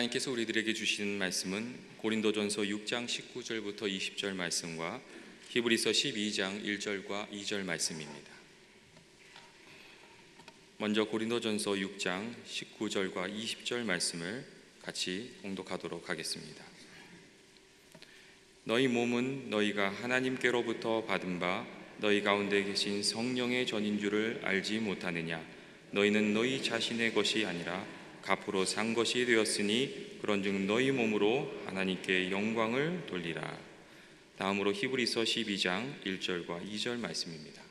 하나님께서 우리들에게 주시는 말씀은 고린도전서 6장 19절부터 20절 말씀과 히브리서 12장 1절과 2절 말씀입니다. 먼저 고린도전서 6장 19절과 20절 말씀을 같이 봉독하도록 하겠습니다. 너희 몸은 너희가 하나님께로부터 받은 바 너희 가운데 계신 성령의 전인 줄을 알지 못하느냐? 너희는 너희 자신의 것이 아니라 값으로 산 것이 되었으니 그런즉 너희 몸으로 하나님께 영광을 돌리라. 다음으로 히브리서 12장 1절과 2절 말씀입니다.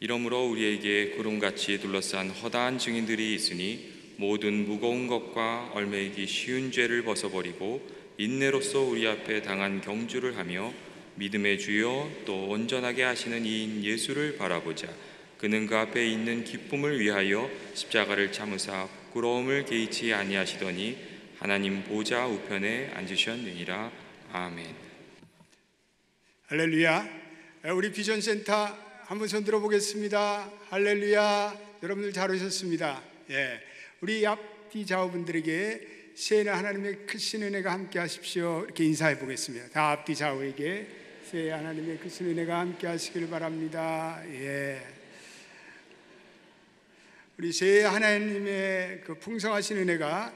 이러므로 우리에게 구름같이 둘러싼 허다한 증인들이 있으니 모든 무거운 것과 얽매이기 쉬운 죄를 벗어버리고 인내로써 우리 앞에 당한 경주를 하며 믿음의 주여 또 온전하게 하시는 이인 예수를 바라보자. 그는 그 앞에 있는 기쁨을 위하여 십자가를 참으사 부끄러움을 개의치 아니하시더니 하나님 보좌 우편에 앉으셨느니라. 아멘. 할렐루야. 우리 비전센터 한번 손 들어보겠습니다. 할렐루야. 여러분들 잘 오셨습니다. 우리 앞뒤 좌우분들에게 새해는 하나님의 크신 은혜가 함께 하십시오 이렇게 인사해 보겠습니다. 다 앞뒤 좌우에게 새해 하나님의 크신 은혜가 함께 하시길 바랍니다. 우리 새해 하나님의 그 풍성하신 은혜가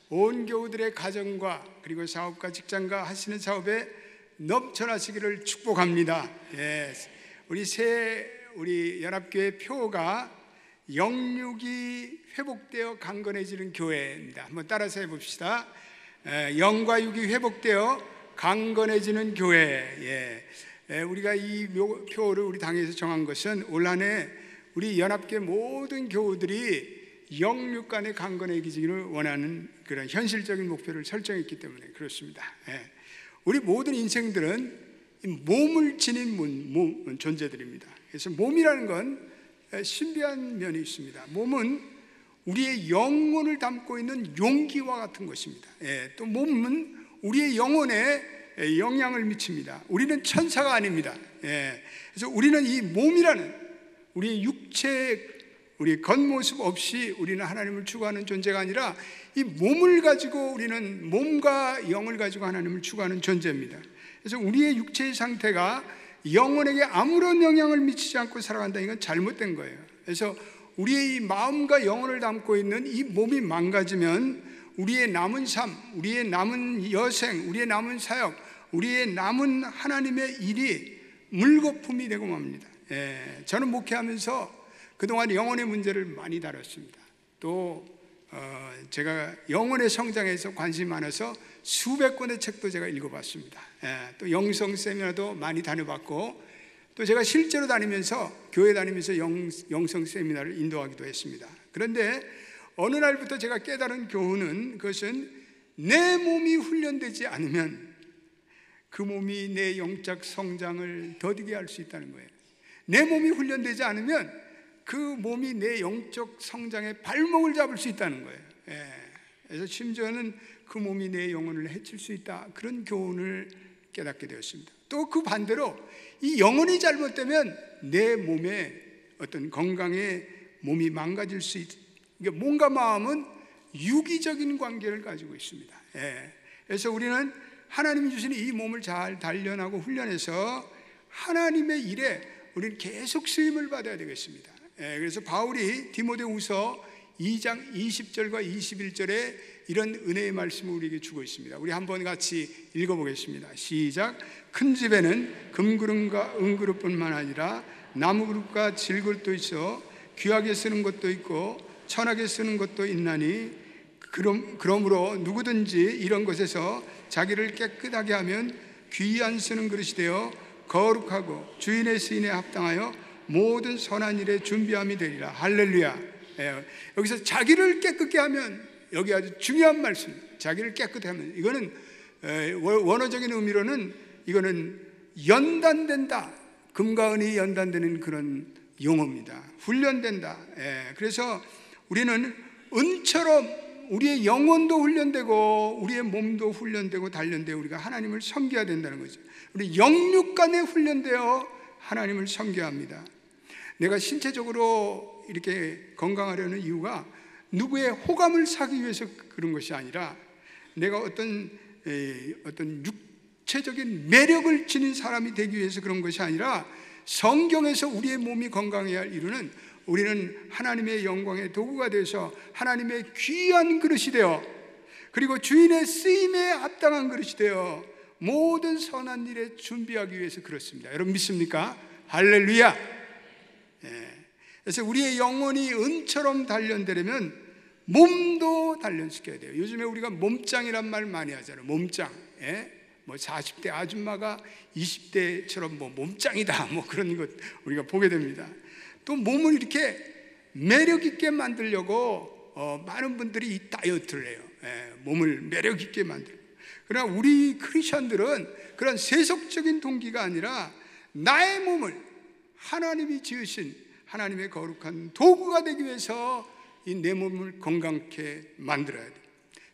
온 교우들의 가정과 그리고 사업과 직장과 하시는 사업에 넘쳐나시기를 축복합니다. 우리 새해 우리 연합교회 표가 영육이 회복되어 강건해지는 교회입니다. 한번 따라서 해봅시다. 영과 육이 회복되어 강건해지는 교회. 우리가 이 표를 우리 당에서 정한 것은 올 한 해 우리 연합교회 모든 교우들이 영육 간에 강건해지기를 원하는 그런 현실적인 목표를 설정했기 때문에 그렇습니다. 우리 모든 인생들은 몸을 지닌 존재들입니다. 그래서 몸이라는 건 신비한 면이 있습니다. 몸은 우리의 영혼을 담고 있는 용기와 같은 것입니다. 또 몸은 우리의 영혼에 영향을 미칩니다. 우리는 천사가 아닙니다. 그래서 우리는 이 몸이라는 우리의 육체, 우리 겉모습 없이 우리는 하나님을 추구하는 존재가 아니라 이 몸을 가지고 우리는 몸과 영을 가지고 하나님을 추구하는 존재입니다. 그래서 우리의 육체의 상태가 영혼에게 아무런 영향을 미치지 않고 살아간다, 이건 잘못된 거예요. 그래서 우리의 이 마음과 영혼을 담고 있는 이 몸이 망가지면 우리의 남은 삶, 우리의 남은 여생, 우리의 남은 사역, 우리의 남은 하나님의 일이 물거품이 되고 맙니다. 저는 목회하면서 그동안 영혼의 문제를 많이 다뤘습니다. 또 제가 영혼의 성장에서 관심이 많아서 수백 권의 책도 제가 읽어봤습니다. 또 영성 세미나도 많이 다녀봤고, 또 제가 실제로 다니면서 교회 다니면서 영성 세미나를 인도하기도 했습니다. 그런데 어느 날부터 제가 깨달은 교훈은, 그것은 내 몸이 훈련되지 않으면 그 몸이 내 영적 성장을 더디게 할 수 있다는 거예요. 내 몸이 훈련되지 않으면 그 몸이 내 영적 성장의 발목을 잡을 수 있다는 거예요. 그래서 심지어는 그 몸이 내 영혼을 해칠 수 있다, 그런 교훈을 깨닫게 되었습니다. 또 그 반대로 이 영혼이 잘못되면 내 몸의 어떤 건강에 몸이 망가질 수 있다. 그러니까 몸과 마음은 유기적인 관계를 가지고 있습니다. 그래서 우리는 하나님이 주시는 이 몸을 잘 단련하고 훈련해서 하나님의 일에 우리는 계속 쓰임을 받아야 되겠습니다. 그래서 바울이 디모데후서 2장 20절과 21절에 이런 은혜의 말씀을 우리에게 주고 있습니다. 우리 한번 같이 읽어보겠습니다. 시작. 큰 집에는 금그릇과 은그릇뿐만 아니라 나무그릇과 질그릇도 있어 귀하게 쓰는 것도 있고 천하게 쓰는 것도 있나니, 그러므로 누구든지 이런 것에서 자기를 깨끗하게 하면 귀한 쓰는 그릇이 되어 거룩하고 주인의 시인에 합당하여 모든 선한 일에 준비함이 되리라. 할렐루야. 여기서 자기를 깨끗게 하면, 여기 아주 중요한 말씀, 자기를 깨끗게 하면, 이거는 원어적인 의미로는 이거는 연단된다, 금과 은이 연단되는 그런 용어입니다. 훈련된다. 그래서 우리는 은처럼 우리의 영혼도 훈련되고 우리의 몸도 훈련되고 단련되고 우리가 하나님을 섬겨야 된다는 거죠. 우리 영육간에 훈련되어 하나님을 섬겨야 합니다. 내가 신체적으로 이렇게 건강하려는 이유가 누구의 호감을 사기 위해서 그런 것이 아니라 내가 어떤 육체적인 매력을 지닌 사람이 되기 위해서 그런 것이 아니라 성경에서 우리의 몸이 건강해야 할 이유는 우리는 하나님의 영광의 도구가 되어서 하나님의 귀한 그릇이 되어 그리고 주인의 쓰임에 합당한 그릇이 되어 모든 선한 일에 준비하기 위해서 그렇습니다. 여러분 믿습니까? 할렐루야. 그래서 우리의 영혼이 은처럼 단련되려면 몸도 단련시켜야 돼요. 요즘에 우리가 몸짱이란 말 많이 하잖아요. 몸짱. 뭐 40대 아줌마가 20대처럼 뭐 몸짱이다 뭐 그런 것 우리가 보게 됩니다. 또 몸을 이렇게 매력 있게 만들려고 많은 분들이 이 다이어트를 해요. 몸을 매력 있게 만들고. 그러나 우리 크리스천들은 그런 세속적인 동기가 아니라 나의 몸을 하나님이 지으신 하나님의 거룩한 도구가 되기 위해서 이 내 몸을 건강케 만들어야 돼요.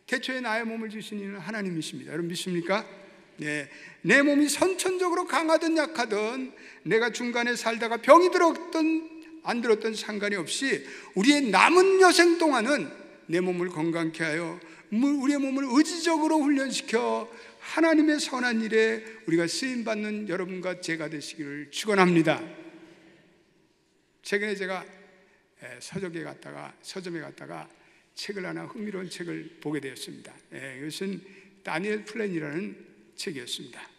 태초에 나의 몸을 지으신 이는 하나님이십니다. 여러분 믿습니까? 내 몸이 선천적으로 강하든 약하든 내가 중간에 살다가 병이 들었든 안 들었든 상관이 없이 우리의 남은 여생 동안은 내 몸을 건강케 하여 우리의 몸을 의지적으로 훈련시켜 하나님의 선한 일에 우리가 쓰임받는 여러분과 제가 되시기를 축원합니다. 최근에 제가 서점에 갔다가 책을 하나 흥미로운 책을 보게 되었습니다. 이것은 다니엘 플랜이라는 책이었습니다.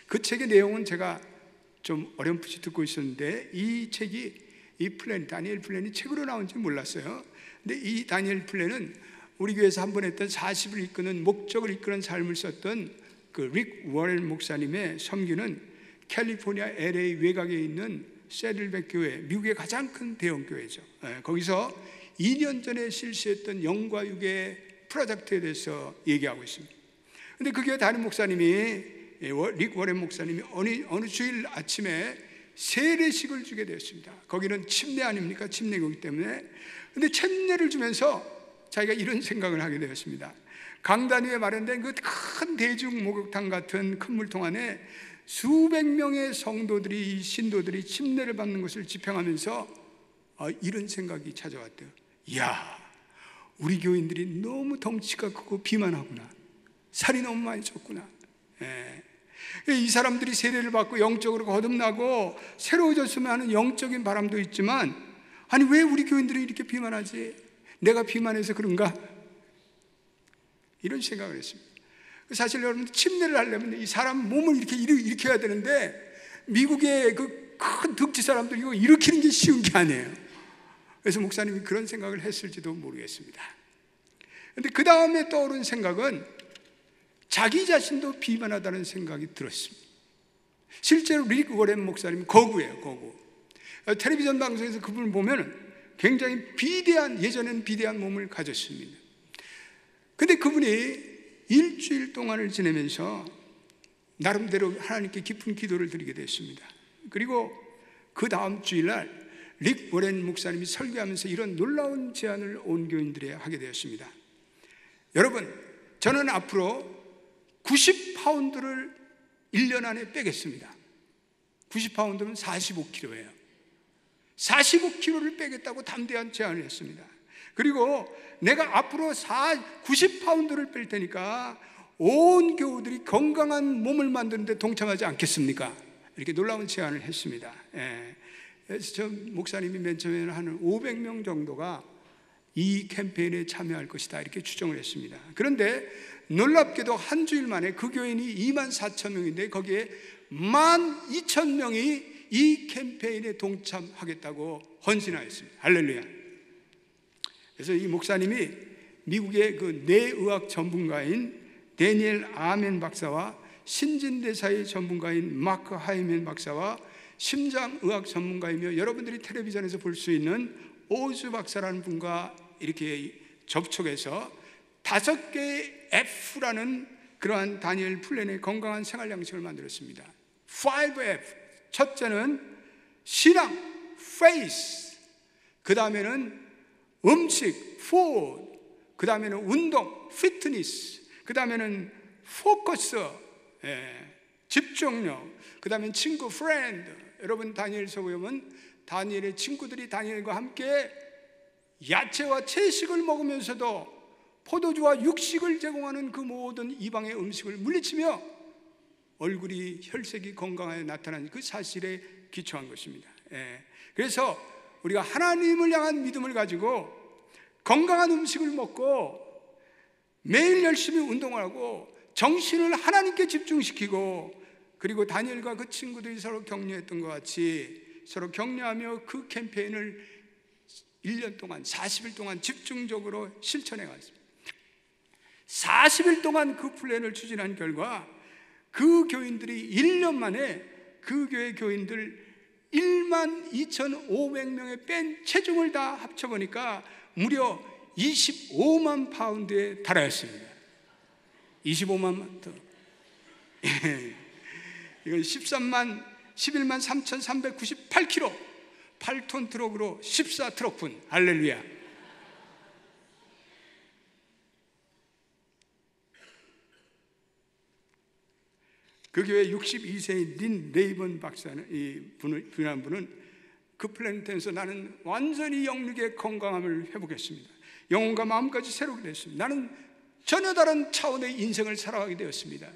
그 책의 내용은 제가 좀 어렴풋이 듣고 있었는데 이 다니엘 플랜이 책으로 나온지 몰랐어요. 근데 이 다니엘 플랜은 우리 교회에서 한 번 했던 40을 이끄는 목적을 이끄는 삶을 썼던 그 릭 워렌 목사님의 섬기는 캘리포니아 LA 외곽에 있는 세들백 교회, 미국의 가장 큰 대형 교회죠. 거기서 2년 전에 실시했던 영과 육의 프로젝트에 대해서 얘기하고 있습니다. 근데 그 교회 담임 목사님이 릭 워렌 목사님이 어느 주일 아침에 세례식을 주게 되었습니다. 거기는 침례 아닙니까? 침례교이기 때문에. 근데 침례를 주면서 자기가 이런 생각을 하게 되었습니다. 강단 위에 마련된 그 큰 대중 목욕탕 같은 큰 물통 안에 수백 명의 성도들이 신도들이 침례를 받는 것을 집행하면서 이런 생각이 찾아왔대요. 이야, 우리 교인들이 너무 덩치가 크고 비만하구나. 살이 너무 많이 쪘구나. 이 사람들이 세례를 받고 영적으로 거듭나고 새로워졌으면 하는 영적인 바람도 있지만 아니 왜 우리 교인들이 이렇게 비만하지? 내가 비만해서 그런가? 이런 생각을 했습니다. 사실 여러분 침례를 하려면 이 사람 몸을 이렇게 일으켜야 되는데 미국의 그 큰 덕지 사람들이 이거 일으키는 게 쉬운 게 아니에요. 그래서 목사님이 그런 생각을 했을지도 모르겠습니다. 그런데 그 다음에 떠오른 생각은 자기 자신도 비만하다는 생각이 들었습니다. 실제로 릭 워렌 목사님 거구예요. 거구. 텔레비전 방송에서 그분을 보면 굉장히 예전에는 비대한 몸을 가졌습니다. 근데 그분이 일주일 동안을 지내면서 나름대로 하나님께 깊은 기도를 드리게 됐습니다. 그리고 그 다음 주일날 릭 워렌 목사님이 설교하면서 이런 놀라운 제안을 온 교인들에 하게 되었습니다. 여러분, 저는 앞으로 90파운드를 1년 안에 빼겠습니다. 90파운드면 45kg예요. 45kg를 빼겠다고 담대한 제안을 했습니다. 그리고 내가 앞으로 90파운드를 뺄 테니까 온 교우들이 건강한 몸을 만드는데 동참하지 않겠습니까? 이렇게 놀라운 제안을 했습니다. 그래서 저 목사님이 맨 처음에는 한 500명 정도가 이 캠페인에 참여할 것이다 이렇게 추정을 했습니다. 그런데 놀랍게도 한 주일 만에 그 교인이 24,000명인데 거기에 12,000명이 이 캠페인에 동참하겠다고 헌신하였습니다. 할렐루야. 그래서 이 목사님이 미국의 그 뇌의학 전문가인 데니엘 아멘 박사와 신진대사의 전문가인 마크 하이멘 박사와 심장의학 전문가이며 여러분들이 텔레비전에서 볼 수 있는 오즈 박사라는 분과 이렇게 접촉해서 5개의 F라는 그러한 다니엘 플랜의 건강한 생활 양식을 만들었습니다. 5F. 첫째는 신앙, faith. 그 다음에는 음식, food. 그 다음에는 운동, fitness. 그 다음에는 focus, 집중력. 그 다음엔 친구, friend. 여러분 다니엘서 보면 다니엘의 친구들이 다니엘과 함께 야채와 채식을 먹으면서도 포도주와 육식을 제공하는 그 모든 이방의 음식을 물리치며 얼굴이 혈색이 건강하게 나타난 그 사실에 기초한 것입니다. 그래서 우리가 하나님을 향한 믿음을 가지고 건강한 음식을 먹고 매일 열심히 운동하고 정신을 하나님께 집중시키고, 그리고 다니엘과 그 친구들이 서로 격려했던 것 같이 서로 격려하며 그 캠페인을 1년 동안 40일 동안 집중적으로 실천해 갔습니다. 40일 동안 그 플랜을 추진한 결과 그 교인들이 1년 만에 그 교회 교인들 12,500명의 뺀 체중을 다 합쳐보니까 무려 25만 파운드에 달하였습니다. 25만 더. 이건 11만 3,398kg, 8톤 트럭으로 14트럭분. 할렐루야. 그 교회 62세의 린 레이번 박사는, 이 분한 분은 그 플랜트에서 나는 완전히 영육의 건강함을 회복했습니다. 영혼과 마음까지 새롭게 됐습니다. 나는 전혀 다른 차원의 인생을 살아가게 되었습니다.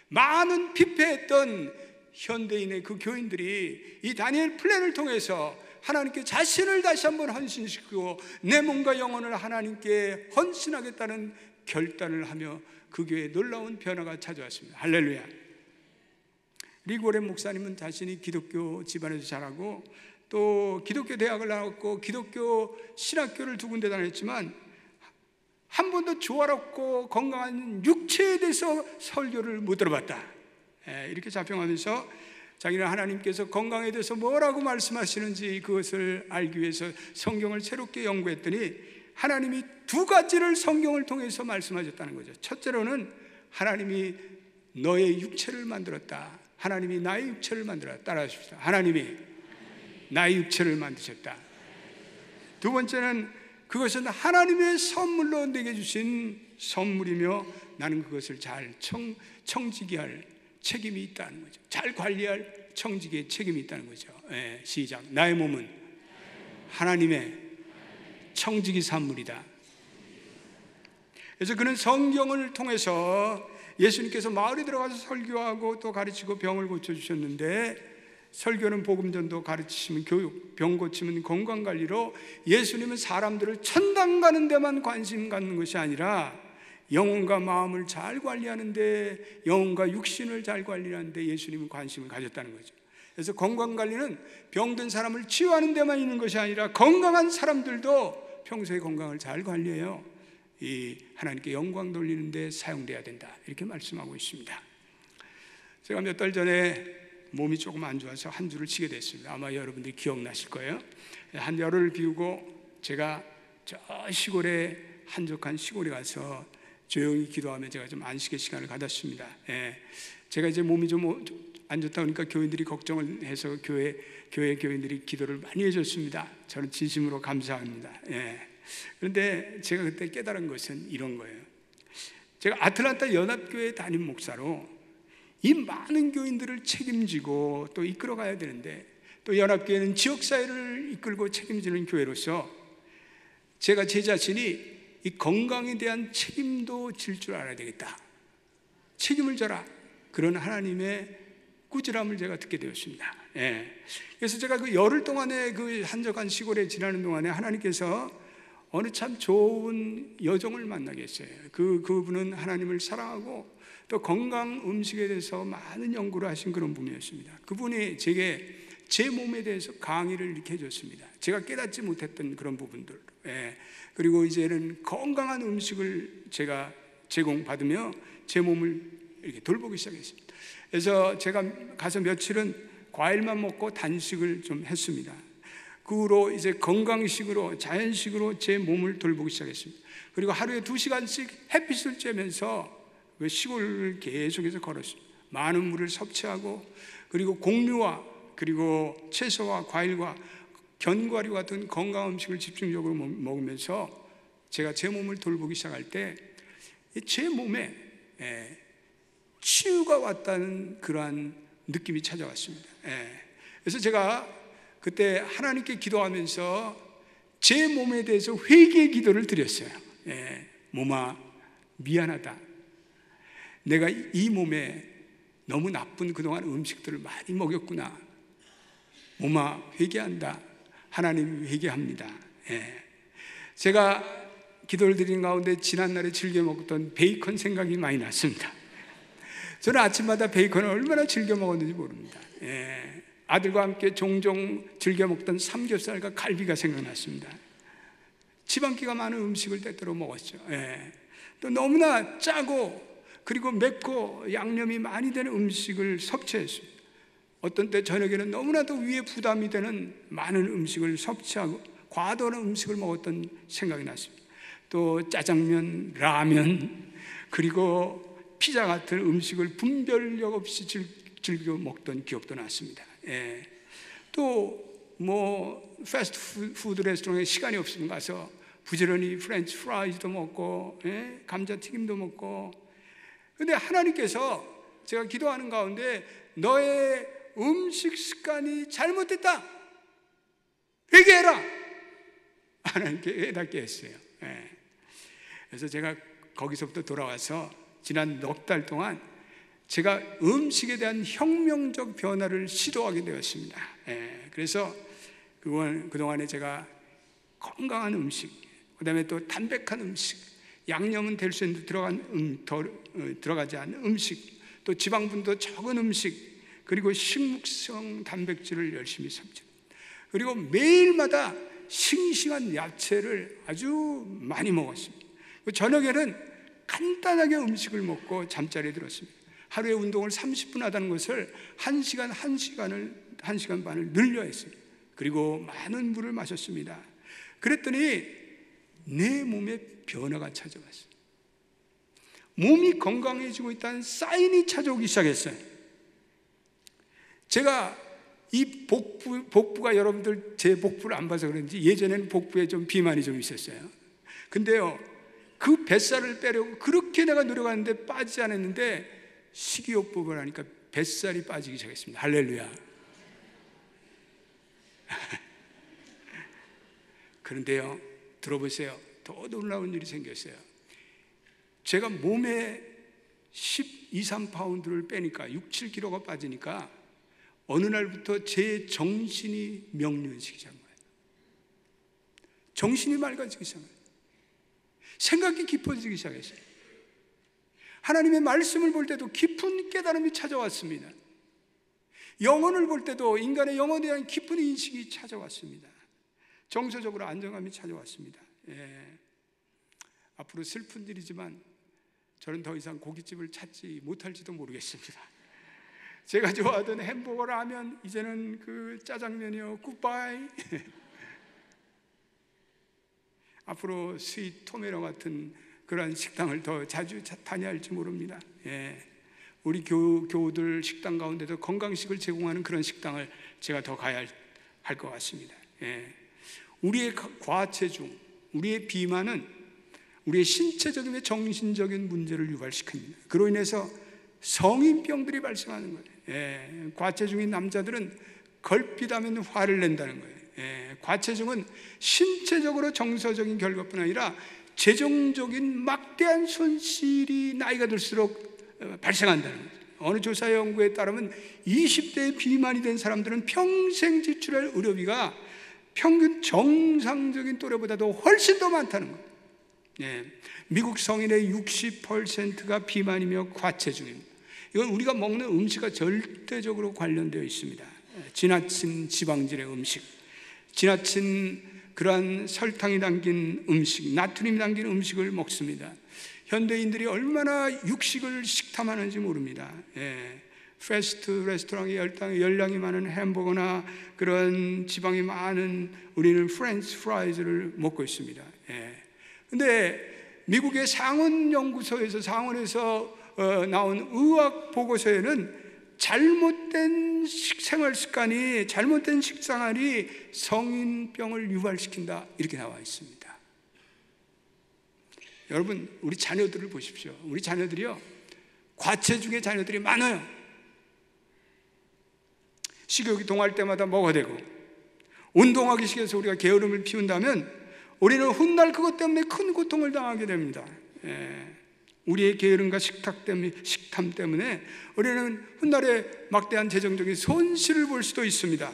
많은 피폐했던 현대인의 그 교인들이 이 다니엘 플랜을 통해서 하나님께 자신을 다시 한번 헌신시키고 내 몸과 영혼을 하나님께 헌신하겠다는 결단을 하며 그 교회에 놀라운 변화가 찾아왔습니다. 할렐루야. 리고렌 목사님은 자신이 기독교 집안에서 자라고 또 기독교 대학을 나왔고 기독교 신학교를 두 군데 다녔지만 한 번도 조화롭고 건강한 육체에 대해서 설교를 못 들어봤다, 이렇게 자평하면서 자기는 하나님께서 건강에 대해서 뭐라고 말씀하시는지 그것을 알기 위해서 성경을 새롭게 연구했더니 하나님이 두 가지를 성경을 통해서 말씀하셨다는 거죠. 첫째로는 하나님이 너의 육체를 만들었다. 하나님이 나의 육체를 만들었다. 따라하십시다. 하나님이 나의 육체를 만드셨다. 두 번째는 그것은 하나님의 선물로 내게 주신 선물이며 나는 그것을 잘 청지기 할 책임이 있다는 거죠. 잘 관리할 청지기의 책임이 있다는 거죠. 시작. 나의 몸은 하나님의 청지기 산물이다. 그래서 그는 성경을 통해서 예수님께서 마을에 들어가서 설교하고 또 가르치고 병을 고쳐주셨는데, 설교는 복음전도, 가르치시면 교육, 병 고치면 건강관리로 예수님은 사람들을 천당 가는 데만 관심 갖는 것이 아니라 영혼과 마음을 잘 관리하는데, 영혼과 육신을 잘 관리하는데 예수님은 관심을 가졌다는 거죠. 그래서 건강관리는 병든 사람을 치유하는 데만 있는 것이 아니라 건강한 사람들도 평소에 건강을 잘 관리해요. 이 하나님께 영광 돌리는 데 사용돼야 된다, 이렇게 말씀하고 있습니다. 제가 몇 달 전에 몸이 조금 안 좋아서 한 주를 쉬게 됐습니다. 아마 여러분들이 기억나실 거예요. 한 열흘을 비우고 제가 저 시골에, 한적한 시골에 가서 조용히 기도하며 제가 좀 안식의 시간을 가졌습니다. 제가 이제 몸이 좀 안 좋다 보니까 교인들이 걱정을 해서 교회 교인들이 기도를 많이 해줬습니다. 저는 진심으로 감사합니다. 그런데 제가 그때 깨달은 것은 이런 거예요. 제가 아틀란타 연합교회 담임 목사로 이 많은 교인들을 책임지고 또 이끌어가야 되는데, 또 연합교회는 지역사회를 이끌고 책임지는 교회로서 제가 제 자신이 이 건강에 대한 책임도 질 줄 알아야 되겠다. 책임을 져라. 그런 하나님의 꾸지람을 제가 듣게 되었습니다. 그래서 제가 그 열흘 동안에 그 한적한 시골에 지나는 동안에 하나님께서 어느 참 좋은 여종을 만나게 했어요. 그분은 하나님을 사랑하고 또 건강 음식에 대해서 많은 연구를 하신 그런 분이었습니다. 그분이 제게 제 몸에 대해서 강의를 이렇게 해줬습니다. 제가 깨닫지 못했던 그런 부분들. 그리고 이제는 건강한 음식을 제가 제공받으며 제 몸을 이렇게 돌보기 시작했습니다. 그래서 제가 가서 며칠은 과일만 먹고 단식을 좀 했습니다. 그 후로 이제 건강식으로, 자연식으로 제 몸을 돌보기 시작했습니다. 그리고 하루에 2시간씩 햇빛을 쬐면서 그 시골을 계속해서 걸었습니다. 많은 물을 섭취하고, 그리고 곡류와 그리고 채소와 과일과 견과류 같은 건강 음식을 집중적으로 먹으면서 제가 제 몸을 돌보기 시작할 때 제 몸에 치유가 왔다는 그러한 느낌이 찾아왔습니다. 그래서 제가 그때 하나님께 기도하면서 제 몸에 대해서 회개의 기도를 드렸어요. 몸아, 미안하다. 내가 이 몸에 너무 나쁜 그동안 음식들을 많이 먹였구나. 몸아, 회개한다. 하나님 회개합니다. 제가 기도를 드린 가운데 지난날에 즐겨 먹던 베이컨 생각이 많이 났습니다. 저는 아침마다 베이컨을 얼마나 즐겨 먹었는지 모릅니다. 아들과 함께 종종 즐겨 먹던 삼겹살과 갈비가 생각났습니다. 지방기가 많은 음식을 때때로 먹었죠. 또 너무나 짜고 그리고 맵고 양념이 많이 되는 음식을 섭취했습니다. 어떤 때 저녁에는 너무나도 위에 부담이 되는 많은 음식을 섭취하고 과도한 음식을 먹었던 생각이 났습니다. 또 짜장면, 라면, 그리고 피자 같은 음식을 분별력 없이 즐겨 먹던 기억도 났습니다. 또 뭐 패스트푸드 레스토랑에 시간이 없으면 가서 부지런히 프렌치 프라이즈도 먹고 감자튀김도 먹고. 근데 하나님께서 제가 기도하는 가운데 너의 음식 습관이 잘못됐다, 회개해라, 하나님께 해답게 했어요. 그래서 제가 거기서부터 돌아와서 지난 넉 달 동안 제가 음식에 대한 혁명적 변화를 시도하게 되었습니다. 그래서 그동안에 제가 건강한 음식, 그 다음에 또 담백한 음식, 양념은 될 수 있는데 들어가지 않는 음식, 또 지방분도 적은 음식, 그리고 식물성 단백질을 열심히 섭취, 그리고 매일마다 싱싱한 야채를 아주 많이 먹었습니다. 저녁에는 간단하게 음식을 먹고 잠자리에 들었습니다. 하루에 운동을 30분 하다는 것을 1시간 반을 늘려 했습니다. 그리고 많은 물을 마셨습니다. 그랬더니 내 몸에 변화가 찾아왔어요. 몸이 건강해지고 있다는 사인이 찾아오기 시작했어요. 제가 이 복부가, 여러분들 제 복부를 안 봐서 그런지 예전에는 복부에 좀 비만이 좀 있었어요. 근데요, 그 뱃살을 빼려고 그렇게 내가 노력하는데 빠지지 않았는데 식이요법을 하니까 뱃살이 빠지기 시작했습니다. 할렐루야. 그런데요, 들어보세요. 더 놀라운 일이 생겼어요. 제가 몸에 12, 13파운드를 빼니까 6, 7kg가 빠지니까 어느 날부터 제 정신이 명료해지기 시작한 거예요. 정신이 맑아지기 시작한 거예요. 생각이 깊어지기 시작했어요. 하나님의 말씀을 볼 때도 깊은 깨달음이 찾아왔습니다. 영혼을 볼 때도 인간의 영혼에 대한 깊은 인식이 찾아왔습니다. 정서적으로 안정감이 찾아왔습니다. 앞으로 슬픈 일이지만 저는 더 이상 고깃집을 찾지 못할지도 모르겠습니다. 제가 좋아하던 햄버거, 라면, 이제는 그 짜장면이요, 굿바이. 앞으로 스윗 토메로 같은 그러한 식당을 더 자주 다녀야 할지 모릅니다. 우리 교우들 식당 가운데도 건강식을 제공하는 그런 식당을 제가 더 가야 할 것 같습니다. 우리의 과체중, 우리의 비만은 우리의 신체적인 정신적인 문제를 유발시킵니다. 그로 인해서 성인병들이 발생하는 거예요. 과체중인 남자들은 걸핏하면 화를 낸다는 거예요. 과체중은 신체적으로 정서적인 결과뿐 아니라 재정적인 막대한 손실이 나이가 들수록 발생한다는 거죠. 어느 조사 연구에 따르면 20대에 비만이 된 사람들은 평생 지출할 의료비가 평균 정상적인 또래보다도 훨씬 더 많다는 거예요. 미국 성인의 60%가 비만이며 과체중입니다. 이건 우리가 먹는 음식과 절대적으로 관련되어 있습니다. 지나친 지방질의 음식, 지나친 그러한 설탕이 담긴 음식, 나트륨이 담긴 음식을 먹습니다. 현대인들이 얼마나 육식을 식탐하는지 모릅니다. 패스트 레스토랑에 열량이 많은 햄버거나 그런 지방이 많은 우리는 프렌치 프라이즈를 먹고 있습니다. 근데 미국의 상원연구소에서, 상원에서 나온 의학 보고서에는 잘못된 생활 습관이, 잘못된 식생활이 성인병을 유발시킨다, 이렇게 나와 있습니다. 여러분, 우리 자녀들을 보십시오. 우리 자녀들이요, 과체중의 자녀들이 많아요. 식욕이 동할 때마다 먹어대고, 운동하기 싫어서 우리가 게으름을 피운다면 우리는 훗날 그것 때문에 큰 고통을 당하게 됩니다. 우리의 게으름과 식탐 때문에 우리는 훗날에 막대한 재정적인 손실을 볼 수도 있습니다.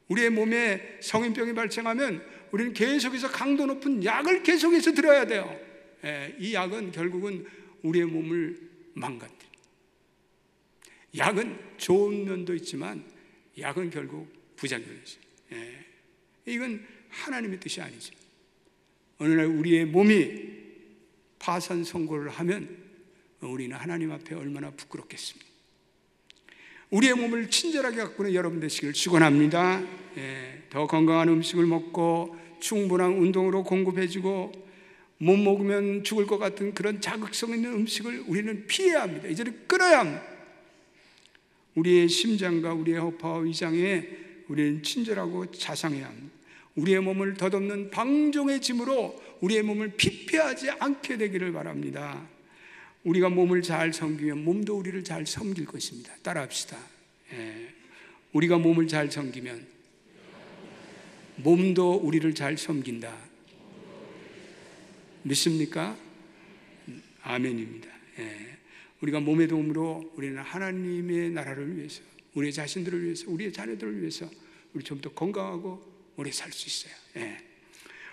우리의 몸에 성인병이 발생하면 우리는 계속해서 강도 높은 약을 계속해서 들어야 돼요. 이 약은 결국은 우리의 몸을 망가뜨려요. 약은 좋은 면도 있지만 약은 결국 부작용이 있어요. 이건 하나님의 뜻이 아니죠. 어느 날 우리의 몸이 파산 선고를 하면 우리는 하나님 앞에 얼마나 부끄럽겠습니까? 우리의 몸을 친절하게 가꾸는 여러분 되시길 축원합니다. 더 건강한 음식을 먹고 충분한 운동으로 공급해주고 못 먹으면 죽을 것 같은 그런 자극성 있는 음식을 우리는 피해야 합니다. 이제는 끊어야 합니다. 우리의 심장과 우리의 허파와 위장에 우리는 친절하고 자상해야 합니다. 우리의 몸을 덧없는 방종의 짐으로 우리의 몸을 피폐하지 않게 되기를 바랍니다. 우리가 몸을 잘 섬기면 몸도 우리를 잘 섬길 것입니다. 따라합시다. 우리가 몸을 잘 섬기면 몸도 우리를 잘 섬긴다. 믿습니까? 아멘입니다. 우리가 몸의 도움으로 우리는 하나님의 나라를 위해서, 우리 자신들을 위해서, 우리의 자녀들을 위해서 우리 좀 더 건강하고 오래 살 수 있어요.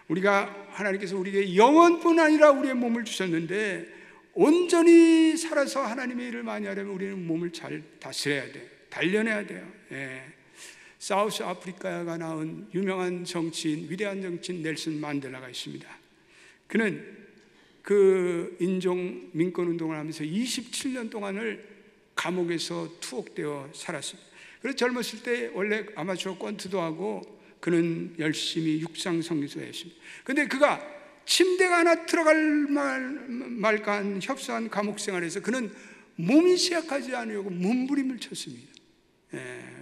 우리가 하나님께서 우리에게 영혼뿐 아니라 우리의 몸을 주셨는데 온전히 살아서 하나님의 일을 많이 하려면 우리는 몸을 잘 다스려야 돼요. 단련해야 돼요. 사우스 아프리카가 낳은 유명한 정치인, 위대한 정치인 넬슨 만델라가 있습니다. 그는 그 인종 민권 운동을 하면서 27년 동안을 감옥에서 투옥되어 살았습니다. 그래서 젊었을 때 원래 아마추어 권투도 하고 그는 열심히 육상 선수도 했습니다. 그런데 그가 침대가 하나 들어갈 말까한 협소한 감옥 생활에서 그는 몸이 쇠약하지 않으려고 몸부림을 쳤습니다.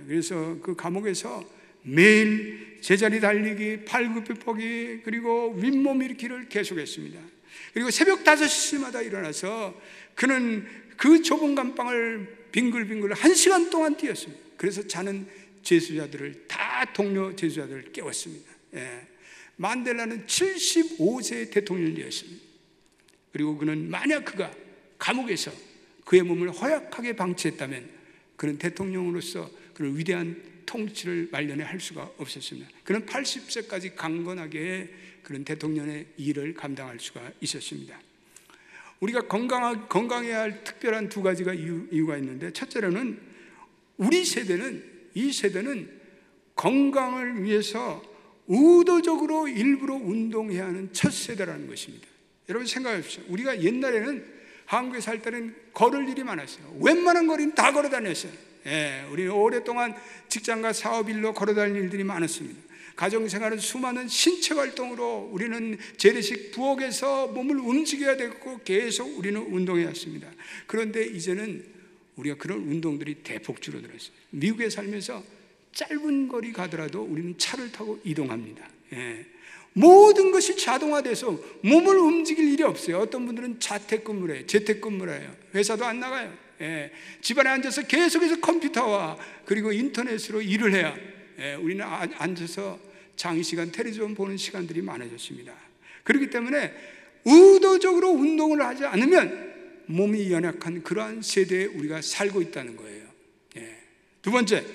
그래서 그 감옥에서 매일 제자리 달리기, 팔굽혀펴기, 그리고 윗몸 일으키를 계속했습니다. 그리고 새벽 5시마다 일어나서 그는 그 좁은 감방을 빙글빙글 1시간 동안 뛰었습니다. 그래서 자는 제수자들을 다 동료 제수자들을 깨웠습니다. 만델라는 75세의 대통령이 되었습니다. 그리고 그는 만약 그가 감옥에서 그의 몸을 허약하게 방치했다면 그는 대통령으로서 그런 위대한 통치를 말년에 할 수가 없었습니다. 그는 80세까지 강건하게 그런 대통령의 일을 감당할 수가 있었습니다. 우리가 건강해야 할 특별한 두 가지가 이유가 있는데, 첫째로는 우리 세대는, 이 세대는 건강을 위해서 의도적으로 일부러 운동해야 하는 첫 세대라는 것입니다. 여러분 생각해 보십시오. 우리가 옛날에는 한국에 살 때는 걸을 일이 많았어요. 웬만한 거리는 다 걸어 다녔어요. 우리는 오랫동안 직장과 사업 일로 걸어 다니는 일들이 많았습니다. 가정생활은 수많은 신체 활동으로 우리는 재래식 부엌에서 몸을 움직여야 됐고 계속 우리는 운동해야 했습니다. 그런데 이제는 우리가 그런 운동들이 대폭 줄어들었어요. 미국에 살면서 짧은 거리 가더라도 우리는 차를 타고 이동합니다. 모든 것이 자동화돼서 몸을 움직일 일이 없어요. 어떤 분들은 자택근무를 해요. 재택근무를 해요. 회사도 안 나가요. 집안에 앉아서 계속해서 컴퓨터와 그리고 인터넷으로 일을 해야 우리는 앉아서 장시간 텔레비전 보는 시간들이 많아졌습니다. 그렇기 때문에 의도적으로 운동을 하지 않으면 몸이 연약한 그러한 세대에 우리가 살고 있다는 거예요. 두 번째,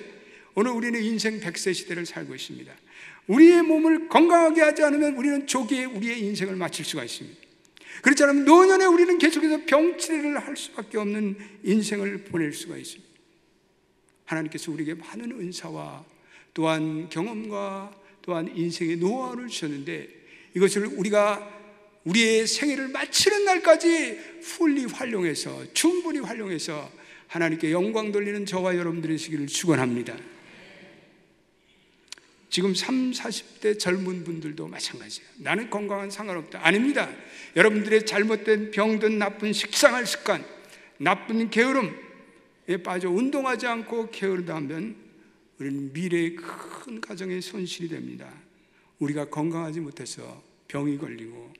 오늘 우리는 인생 100세 시대를 살고 있습니다. 우리의 몸을 건강하게 하지 않으면 우리는 조기에 우리의 인생을 마칠 수가 있습니다. 그렇지 않으면 노년에 우리는 계속해서 병치레를 할 수밖에 없는 인생을 보낼 수가 있습니다. 하나님께서 우리에게 많은 은사와 또한 경험과 또한 인생의 노하우를 주셨는데 이것을 우리가 우리의 생애를 마치는 날까지 풀리 활용해서, 충분히 활용해서 하나님께 영광 돌리는 저와 여러분들의 시기를 축원합니다. 지금 30, 40대 젊은 분들도 마찬가지예요. 나는 건강한 상관없다. 아닙니다. 여러분들의 잘못된 병든 나쁜 식생활 습관, 나쁜 게으름에 빠져 운동하지 않고 게으르다 하면 우리는 미래의 큰 가정의 손실이 됩니다. 우리가 건강하지 못해서 병이 걸리고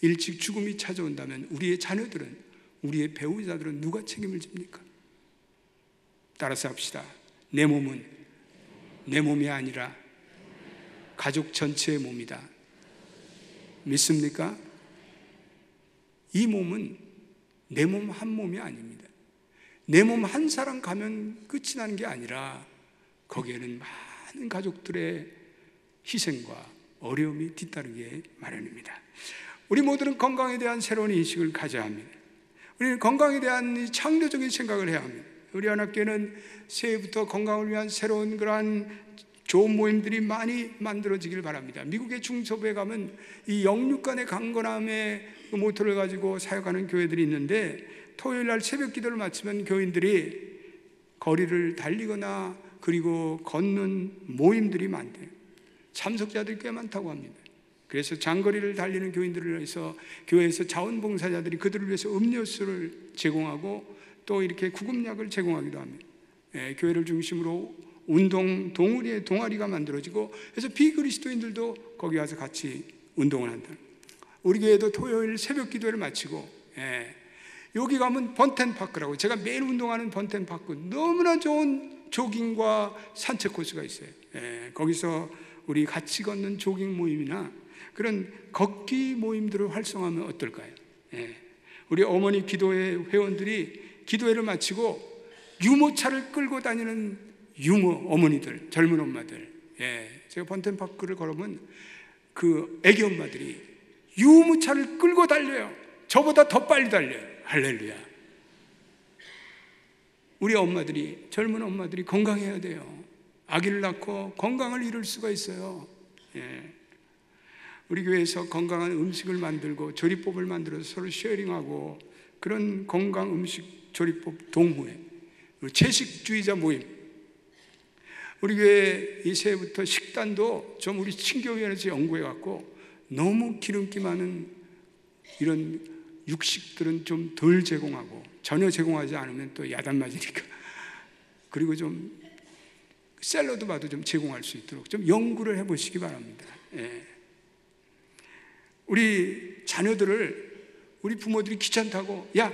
일찍 죽음이 찾아온다면 우리의 자녀들은, 우리의 배우자들은 누가 책임을 집니까? 따라서 합시다. 내 몸은 내 몸이 아니라 가족 전체의 몸이다. 믿습니까? 이 몸은 내 몸 한 몸이 아닙니다. 내 몸 한 사람 가면 끝이 나는 게 아니라 거기에는 많은 가족들의 희생과 어려움이 뒤따르게 마련입니다. 우리 모두는 건강에 대한 새로운 인식을 가져야 합니다. 우리는 건강에 대한 창조적인 생각을 해야 합니다. 우리 연합교회는 새해부터 건강을 위한 새로운 그러한 좋은 모임들이 많이 만들어지길 바랍니다. 미국의 중서부에 가면 이 영육 간의 강건함의 모토를 가지고 사역하는 교회들이 있는데, 토요일 날 새벽 기도를 마치면 교인들이 거리를 달리거나 그리고 걷는 모임들이 많대요. 참석자들이 꽤 많다고 합니다. 그래서 장거리를 달리는 교인들을 위해서 교회에서 자원봉사자들이 그들을 위해서 음료수를 제공하고 또 이렇게 구급약을 제공하기도 합니다. 교회를 중심으로 동아리의 동아리가 만들어지고, 그래서 비그리스도인들도 거기 와서 같이 운동을 한다. 우리 교회도 토요일 새벽 기도를 마치고, 여기 가면 번텐파크라고, 제가 매일 운동하는 번텐파크, 너무나 좋은 조깅과 산책 코스가 있어요. 거기서 우리 같이 걷는 조깅 모임이나 그런 걷기 모임들을 활성화하면 어떨까요? 우리 어머니 기도회 회원들이 기도회를 마치고 유모차를 끌고 다니는 유모 어머니들, 젊은 엄마들, 제가 번텐파크를 걸으면 그 애기 엄마들이 유모차를 끌고 달려요. 저보다 더 빨리 달려요. 할렐루야. 우리 엄마들이, 젊은 엄마들이 건강해야 돼요. 아기를 낳고 건강을 이룰 수가 있어요. 우리 교회에서 건강한 음식을 만들고 조리법을 만들어서 서로 쉐어링하고, 그런 건강 음식 조리법 동호회, 채식주의자 모임. 우리 교회 이 새해부터 식단도 좀 우리 친교위원회에서 연구해 갖고, 너무 기름기 많은 이런 육식들은 좀 덜 제공하고, 전혀 제공하지 않으면 또 야단 맞으니까, 그리고 좀 샐러드 바도 좀 제공할 수 있도록 좀 연구를 해보시기 바랍니다. 우리 자녀들을, 우리 부모들이 귀찮다고 야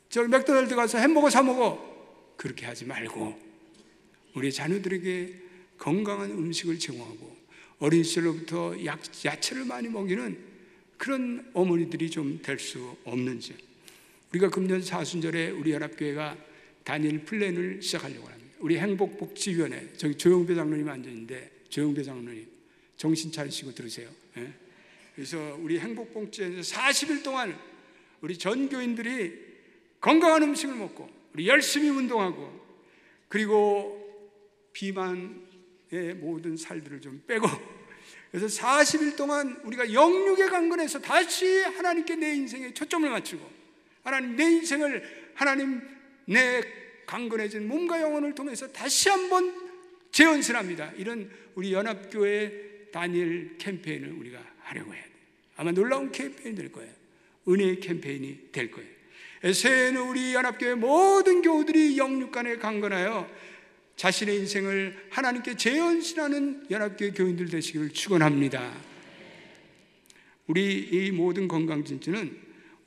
저 맥도날드 가서 햄버거 사 먹어, 그렇게 하지 말고 우리 자녀들에게 건강한 음식을 제공하고 어린 시절로부터 야채를 많이 먹이는 그런 어머니들이 좀 될 수 없는지. 우리가 금년 사순절에 우리 연합교회가 단일 플랜을 시작하려고 합니다. 우리 행복복지위원회, 저기 조영배 장로님 앉아있는데, 조영배 장로님 정신 차리시고 들으세요. 그래서 우리 행복복지위원회에서 40일 동안 우리 전교인들이 건강한 음식을 먹고 우리 열심히 운동하고, 그리고 비만의 모든 살들을 좀 빼고, 그래서 40일 동안 우리가 영육에 강건해서 다시 하나님께 내 인생에 초점을 맞추고, 하나님 내 인생을, 하나님 내 강건해진 몸과 영혼을 통해서 다시 한번 재연신합니다. 이런 우리 연합교회 단일 캠페인을 우리가 하려고 해야 돼요. 아마 놀라운 캠페인이 될 거예요. 은혜의 캠페인이 될 거예요. 새해에는 우리 연합교회 모든 교우들이 영육간에 강건하여 자신의 인생을 하나님께 재연신하는 연합교회 교인들 되시기를 축원합니다. 우리 이 모든 건강진주는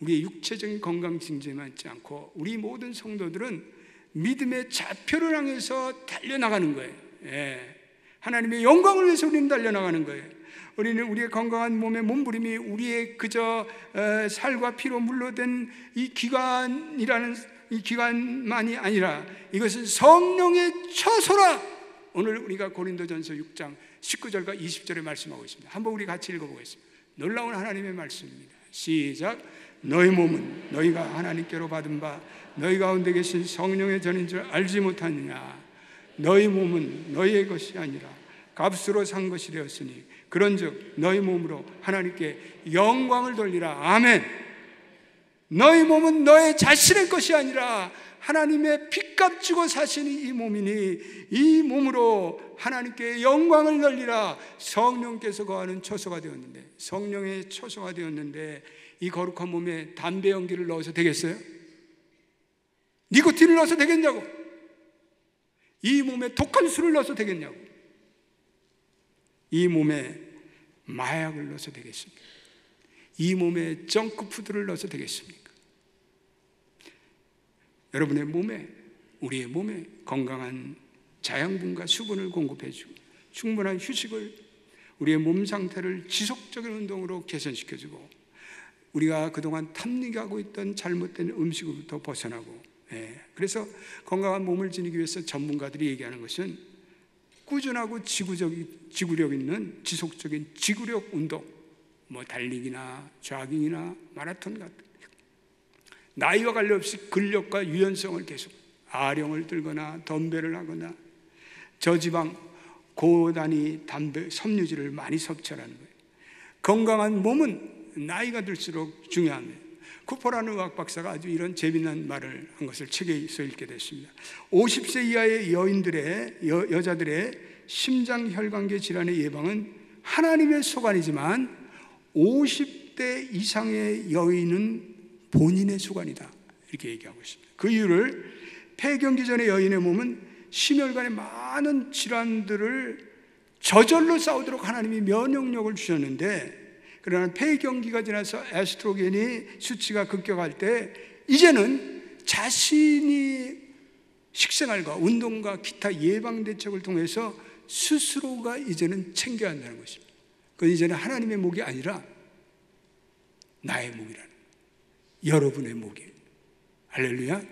우리의 육체적인 건강진주에만 있지 않고, 우리 모든 성도들은 믿음의 좌표를 향해서 달려나가는 거예요. 하나님의 영광을 위해서 우리는 달려나가는 거예요. 우리는 우리의 건강한 몸의 몸부림이 우리의 그저 살과 피로 물러된 이 기관이라는 이 기관만이 아니라 이것은 성령의 처소라. 오늘 우리가 고린도전서 6장 19절과 20절에 말씀하고 있습니다. 한번 우리 같이 읽어보겠습니다. 놀라운 하나님의 말씀입니다. 시작. 너희 몸은 너희가 하나님께로 받은 바 너희 가운데 계신 성령의 전인 줄 알지 못하느냐. 너희 몸은 너희의 것이 아니라 값으로 산 것이 되었으니 그런즉 너희 몸으로 하나님께 영광을 돌리라. 아멘. 너희 몸은 너의 자신의 것이 아니라 하나님의 핏값 주고 사신 이 몸이니 이 몸으로 하나님께 영광을 돌리라. 성령께서 거하는 처소가 되었는데, 성령의 처소가 되었는데 이 거룩한 몸에 담배 연기를 넣어서 되겠어요? 니코틴을 넣어서 되겠냐고? 이 몸에 독한 술을 넣어서 되겠냐고? 이 몸에 마약을 넣어서 되겠습니까? 이 몸에 정크푸드를 넣어서 되겠습니까? 여러분의 몸에, 우리의 몸에 건강한 자양분과 수분을 공급해주고 충분한 휴식을, 우리의 몸 상태를 지속적인 운동으로 개선시켜주고, 우리가 그동안 탐닉하고 있던 잘못된 음식으로부터 벗어나고, 그래서 건강한 몸을 지니기 위해서 전문가들이 얘기하는 것은 꾸준하고 지구력 있는 지속적인 지구력 운동, 달리기나 조깅이나 마라톤 같은, 나이와 관계없이 근력과 유연성을 계속, 아령을 들거나 덤벨을 하거나 저지방 고단위 담배 섬유질을 많이 섭취하는 거예요. 건강한 몸은 나이가 들수록 중요합니다. 쿠퍼라는 의학 박사가 아주 이런 재미난 말을 한 것을 책에서 읽게 됐습니다. 50세 이하의 여자들의 심장혈관계 질환의 예방은 하나님의 소관이지만 50대 이상의 여인은 본인의 소관이다, 이렇게 얘기하고 있습니다. 그 이유를, 폐경기 전의 여인의 몸은 심혈관의 많은 질환들을 저절로 싸우도록 하나님이 면역력을 주셨는데, 그러나 폐경기가 지나서 에스트로겐이 수치가 급격할 때 이제는 자신이 식생활과 운동과 기타 예방 대책을 통해서 스스로가 이제는 챙겨야 한다는 것입니다. 그건 이제는 하나님의 목이 아니라 나의 목이라는, 여러분의 목이에요. 할렐루야.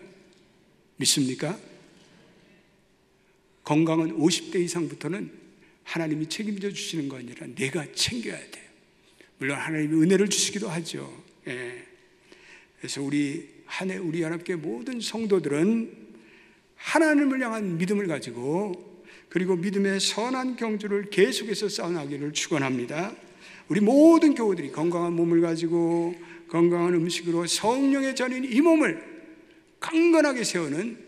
믿습니까? 건강은 50대 이상부터는 하나님이 책임져 주시는 거 아니라 내가 챙겨야 돼요. 물론 하나님이 은혜를 주시기도 하죠. 그래서 우리 연합교회 모든 성도들은 하나님을 향한 믿음을 가지고, 그리고 믿음의 선한 경주를 계속해서 쌓아나가기를 축원합니다. 우리 모든 교우들이 건강한 몸을 가지고 건강한 음식으로 성령의 전인 이 몸을 강건하게 세우는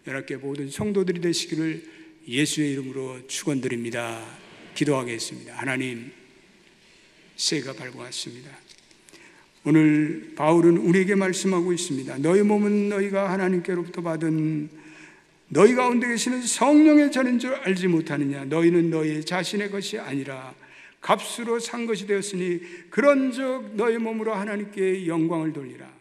연합교회 모든 성도들이 되시기를 예수의 이름으로 축원드립니다. 기도하겠습니다. 하나님, 새해가 밝아왔습니다. 오늘 바울은 우리에게 말씀하고 있습니다. 너희 몸은 너희가 하나님께로부터 받은 너희 가운데 계시는 성령의 전인 줄 알지 못하느냐. 너희는 너희 자신의 것이 아니라 값으로 산 것이 되었으니 그런즉 너희 몸으로 하나님께 영광을 돌리라.